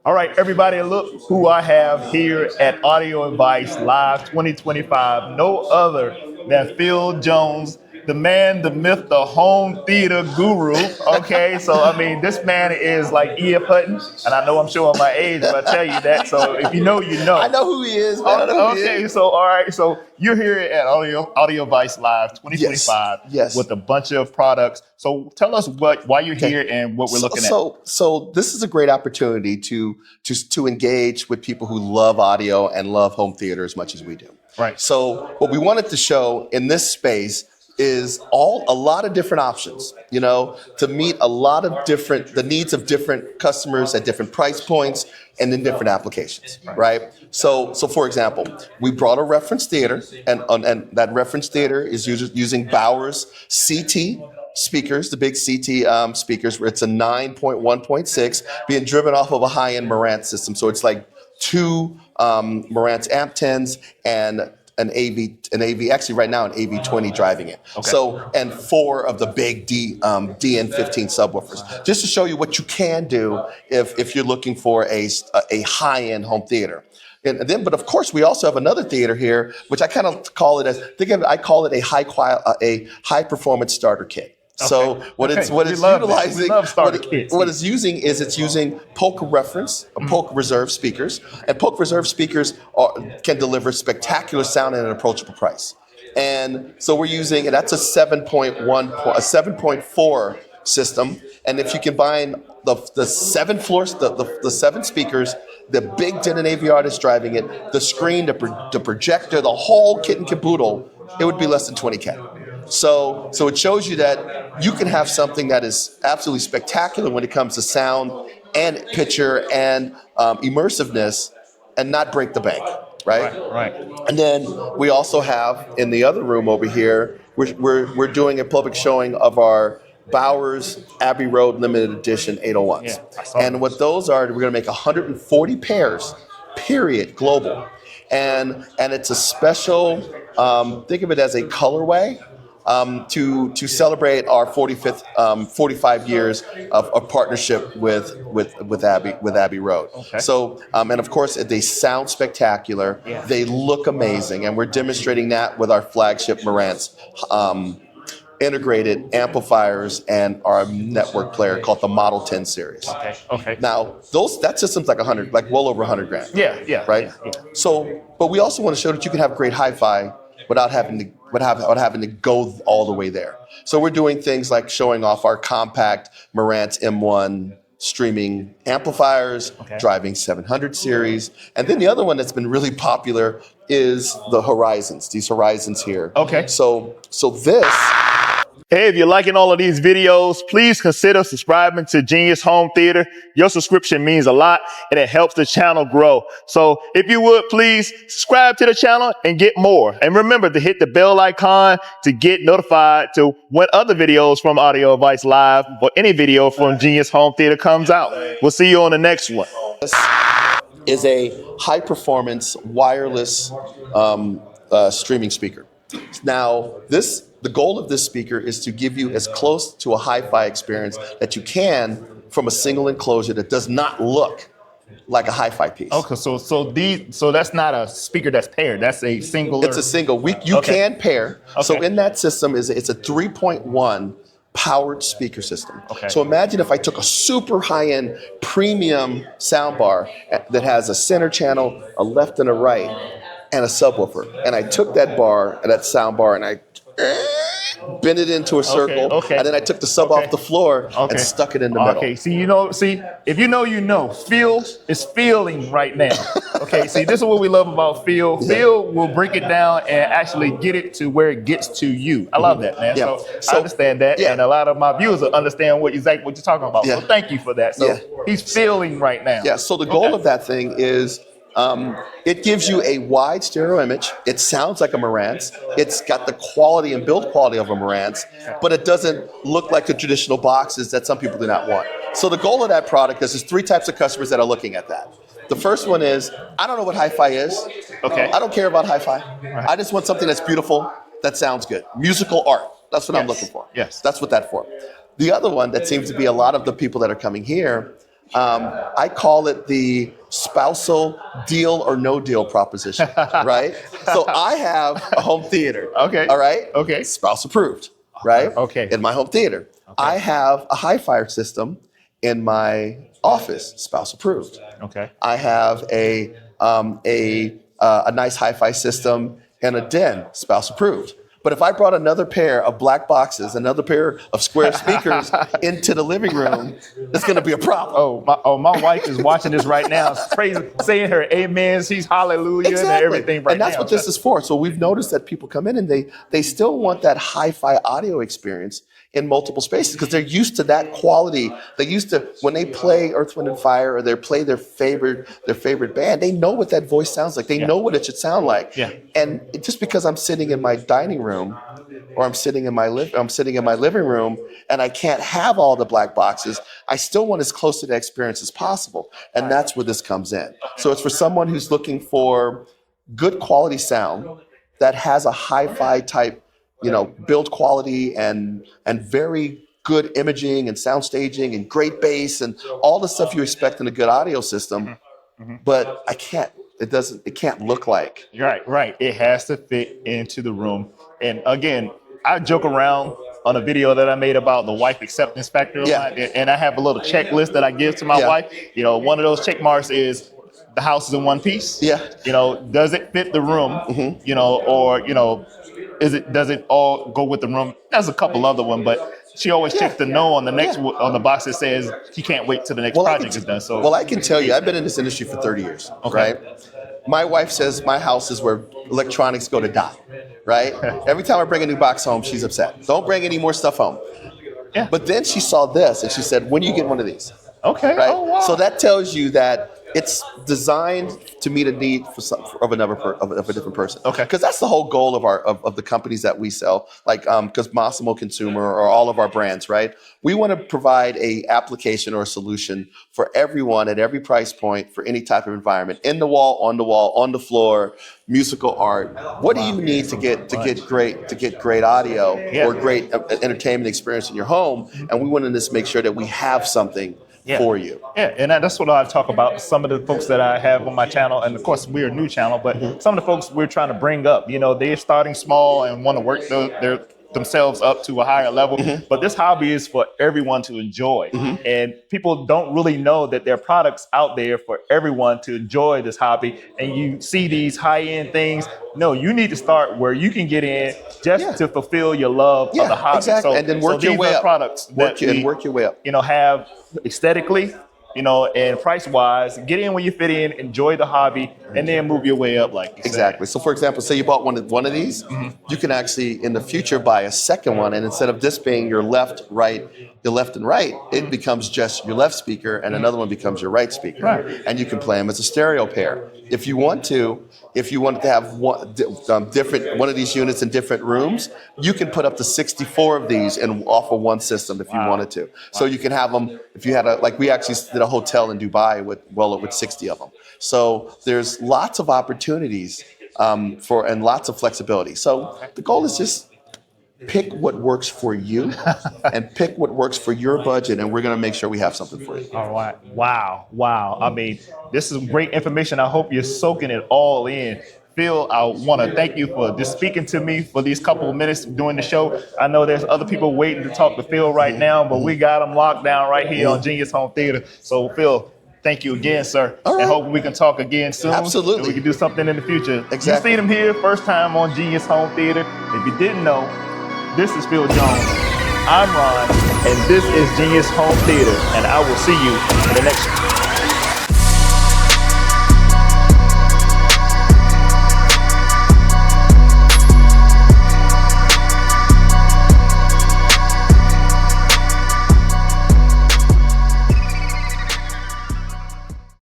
All right, everybody, look who I have here at Audio Advice Live 2025. No other than Phil Jones, the man, the myth, the home theater guru. Okay, so I mean, this man is like E.F. Hutton, and I know I'm showing my age if I tell you that. So if you know, you know. I know who he is, man. I know who he Okay, is. so all right, so you're here at Audio Advice Live 2025 Yes. with a bunch of products. So tell us why you're here and what we're looking at. So this is a great opportunity to engage with people who love audio and love home theater as much as we do. Right. So what we wanted to show in this space is a lot of different options, to meet the needs of different customers at different price points and in different applications, right? So for example, we brought a reference theater, and that reference theater is using Bowers CT speakers, the big CT speakers, where it's a 9.1.6 being driven off of a high-end Marantz system. So it's like two Marantz amp 10s and an AV, actually right now an AV20 driving it. Okay. So, and 4 of the big DN15 subwoofers, just to show you what you can do if you're looking for a high-end home theater. And then, but of course, we also have another theater here, which I kind of call it I call it a high performance starter kit. Okay. So what it's using is it's using Polka reference, Polka reserve speakers, and Polka reserve speakers can deliver spectacular sound at an approachable price. And so we're using, and that's a 7.4 system. And if you combine the 7 floors, the 7 speakers, the big Denon AV artist driving it, the screen, the projector, the whole kit and caboodle, it would be less than $20K. So it shows you that you can have something that is absolutely spectacular when it comes to sound and picture and immersiveness and not break the bank, right? Right. And then we also have in the other room over here, we're doing a public showing of our Bowers Abbey Road limited edition 801s. Yeah, and what those are, we're going to make 140 pairs, period, global. And it's a special, think of it as a colorway. To celebrate our 45 years of partnership with Abbey Road. Okay. So and of course they sound spectacular. Yeah. They look amazing, and we're demonstrating that with our flagship Marantz integrated amplifiers and our network player called the Model 10 series. Okay. Now that system's like well over $100,000. Yeah. Right. Yeah. So, but we also want to show that you can have great hi-fi without having to go all the way there. So we're doing things like showing off our compact Marantz M1 streaming amplifiers, driving 700 series. And then the other one that's been really popular is the Horizons, these Horizons here. Okay. So this... Hey, if you're liking all of these videos, please consider subscribing to Genius Home Theater. Your subscription means a lot and it helps the channel grow. So if you would, please subscribe to the channel and get more. And remember to hit the bell icon to get notified to when other videos from Audio Advice Live or any video from Genius Home Theater comes out. We'll see you on the next one. This is a high performance wireless streaming speaker. Now, the goal of this speaker is to give you as close to a hi-fi experience that you can from a single enclosure that does not look like a hi-fi piece. Okay, so that's not a speaker that's paired. That's a single. It's a single. You can pair. Okay. So in that system it's a 3.1 powered speaker system. Okay. So imagine if I took a super high-end premium soundbar that has a center channel, a left and a right, and a subwoofer, and I took that sound bar, and I bent it into a circle, and then I took the sub off the floor and stuck it in the middle. Okay, if you know, Phil is feeling right now. Okay, see, this is what we love about Phil. Yeah. Phil will break it down and actually get it to where it gets to you. I love that, man. Yeah. So I understand that, and a lot of my viewers will understand exactly what you're talking about. Yeah. So thank you for that. So he's feeling right now. Yeah, so the goal of that thing is it gives you a wide stereo image. It sounds like a Marantz. It's got the quality and build quality of a Marantz, but it doesn't look like the traditional boxes that some people do not want. So the goal of that product is there's 3 types of customers that are looking at that. The first one is, I don't know what hi-fi is. Okay. I don't care about hi-fi. Right. I just want something that's beautiful, that sounds good. Musical art. That's what I'm looking for. Yes. That's what that's for. The other one that seems to be a lot of the people that are coming here I call it the spousal deal or no deal proposition, right? So I have a home theater. Okay. All right. Okay. Spouse approved, right? Okay. In my home theater. Okay. I have a hi-fi system in my office, spouse approved. Okay. I have a nice hi-fi system and a den, spouse approved. But if I brought another pair of black boxes, another pair of square speakers into the living room, it's going to be a problem. My wife is watching this right now, praising, saying her amens, she's hallelujah and everything right now. And that's what this is for. So we've noticed that people come in and they still want that hi-fi audio experience in multiple spaces because they're used to that quality. They used to, when they play Earth, Wind, and Fire or they play their favorite band, they know what that voice sounds like. They know what it should sound like. Yeah. And just because I'm sitting in my dining room or I'm sitting in my living room and I can't have all the black boxes, I still want as close to that experience as possible. And that's where this comes in. So it's for someone who's looking for good quality sound that has a hi-fi type build quality and very good imaging and sound staging and great bass and all the stuff you expect in a good audio system. But it can't look like. Right. It has to fit into the room. And again, I joke around on a video that I made about the wife acceptance factor. And I have a little checklist that I give to my wife. One of those check marks is the house is in one piece. Does it fit the room? Does it all go with the room? There's a couple other ones, but she always checks the no on the next on the box that says she can't wait till the next project is done. So I can tell you, I've been in this industry for 30 years, right? My wife says my house is where electronics go to die, right? Every time I bring a new box home, she's upset. Don't bring any more stuff home. Yeah. But then she saw this and she said, when do you get one of these? Okay. Right? Oh, wow. So that tells you that it's designed to meet a need of a different person. Okay. Because that's the whole goal of the companies that we sell, like because Masimo Consumer or all of our brands, right? We want to provide a application or a solution for everyone at every price point for any type of environment, in the wall, on the floor, musical art. What do you need to get great audio or great entertainment experience in your home? And we want to just make sure that we have something for you. Yeah, and that's what I talk about. Some of the folks that I have on my channel, and of course we're a new channel, but some of the folks we're trying to bring up, they're starting small and want to work themselves up to a higher level. But this hobby is for everyone to enjoy. And people don't really know that there are products out there for everyone to enjoy this hobby. And you see these high-end things. No, you need to start where you can get in just to fulfill your love of the hobby. Exactly. So, and then work your way up. Products work your way up. Have aesthetically, and price-wise, get in when you fit in, enjoy the hobby, and then move your way up, like you Exactly. So, for example, say you bought one of these, you can actually, in the future, buy a second one, and instead of this being your left and right, it becomes just your left speaker, and another one becomes your right speaker, and you can play them as a stereo pair. If you want to have one of these units in different rooms, you can put up to 64 of these and offer one system if you wanted to. So you can have them. If you had we actually did a hotel in Dubai with 60 of them. So there's lots of opportunities and lots of flexibility. So the goal is just pick what works for you and pick what works for your budget, and we're going to make sure we have something for you. All right. Wow. I mean, this is great information. I hope you're soaking it all in. Phil, I want to thank you for just speaking to me for these couple of minutes during the show. I know there's other people waiting to talk to Phil right now, but we got them locked down right here on Genius Home Theater. So, Phil, thank you again, sir. All right. And hope we can talk again soon. Absolutely. And we can do something in the future. Exactly. You seen him here, first time on Genius Home Theater. If you didn't know, this is Phil Jones. I'm Ron, and this is Genius Home Theater, and I will see you in the next one.